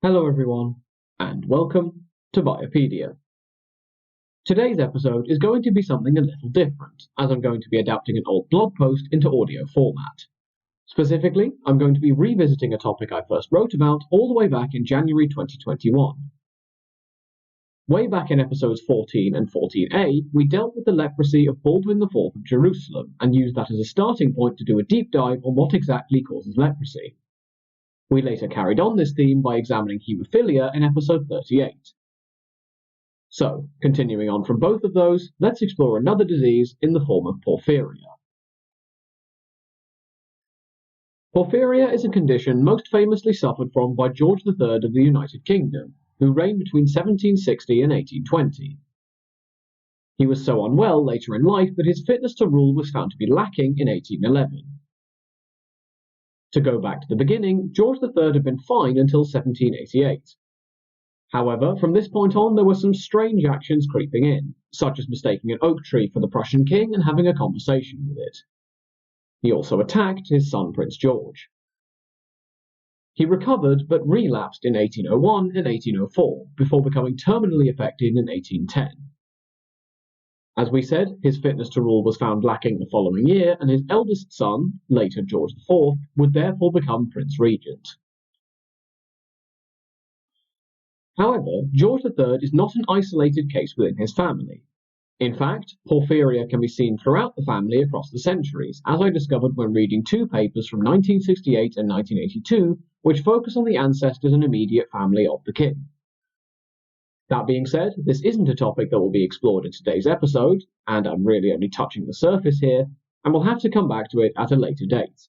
Hello everyone, and welcome to Biopedia. Today's episode is going to be something a little different, as I'm going to be adapting an old blog post into audio format. Specifically, I'm going to be revisiting a topic I first wrote about all the way back in January 2021. Way back in episodes 14 and 14a, we dealt with the leprosy of Baldwin IV of Jerusalem and used that as a starting point to do a deep dive on what exactly causes leprosy. We later carried on this theme by examining haemophilia in episode 38. So, continuing on from both of those, let's explore another disease in the form of porphyria. Porphyria is a condition most famously suffered from by George III of the United Kingdom, who reigned between 1760 and 1820. He was so unwell later in life that his fitness to rule was found to be lacking in 1811. To go back to the beginning, George III had been fine until 1788. However, from this point on there were some strange actions creeping in, such as mistaking an oak tree for the Prussian king and having a conversation with it. He also attacked his son Prince George. He recovered but relapsed in 1801 and 1804, before becoming terminally affected in 1810. As we said, his fitness to rule was found lacking the following year, and his eldest son, later George IV, would therefore become Prince Regent. However, George III is not an isolated case within his family. In fact, porphyria can be seen throughout the family across the centuries, as I discovered when reading two papers from 1968 and 1982, which focus on the ancestors and immediate family of the king. That being said, this isn't a topic that will be explored in today's episode, and I'm really only touching the surface here, and we'll have to come back to it at a later date.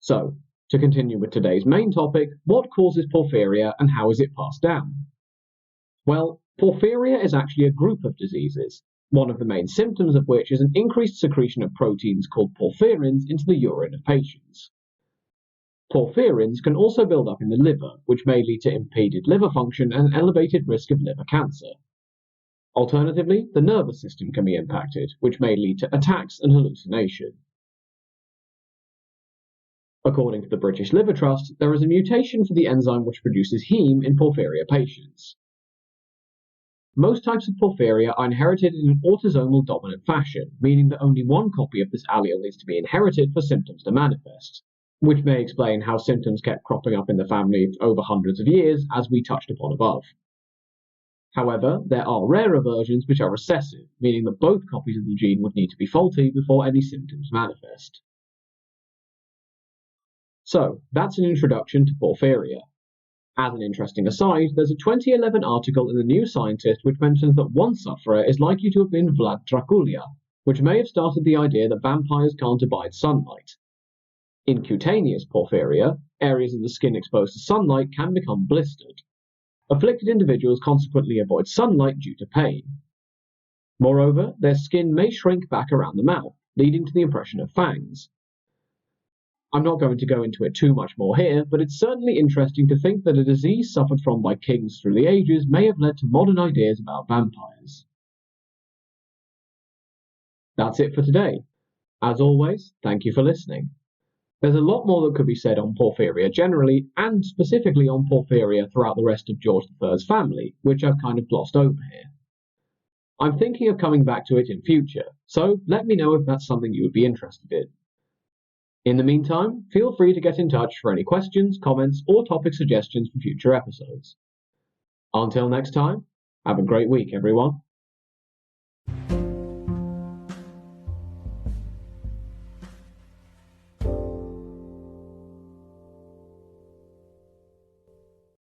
So, to continue with today's main topic, what causes porphyria and how is it passed down? Well, porphyria is actually a group of diseases, one of the main symptoms of which is an increased secretion of proteins called porphyrins into the urine of patients. Porphyrins can also build up in the liver, which may lead to impeded liver function and an elevated risk of liver cancer. Alternatively, the nervous system can be impacted, which may lead to attacks and hallucination. According to the British Liver Trust, there is a mutation for the enzyme which produces heme in porphyria patients. Most types of porphyria are inherited in an autosomal dominant fashion, meaning that only one copy of this allele needs to be inherited for symptoms to manifest, which may explain how symptoms kept cropping up in the family over hundreds of years, as we touched upon above. However, there are rarer versions which are recessive, meaning that both copies of the gene would need to be faulty before any symptoms manifest. So, that's an introduction to porphyria. As an interesting aside, there's a 2011 article in the New Scientist which mentions that one sufferer is likely to have been Vlad Dracula, which may have started the idea that vampires can't abide sunlight. In cutaneous porphyria, areas of the skin exposed to sunlight can become blistered. Afflicted individuals consequently avoid sunlight due to pain. Moreover, their skin may shrink back around the mouth, leading to the impression of fangs. I'm not going to go into it too much more here, but it's certainly interesting to think that a disease suffered from by kings through the ages may have led to modern ideas about vampires. That's it for today. As always, thank you for listening. There's a lot more that could be said on porphyria generally, and specifically on porphyria throughout the rest of George III's family, which I've kind of glossed over here. I'm thinking of coming back to it in future, so let me know if that's something you would be interested in. In the meantime, feel free to get in touch for any questions, comments, or topic suggestions for future episodes. Until next time, have a great week, everyone.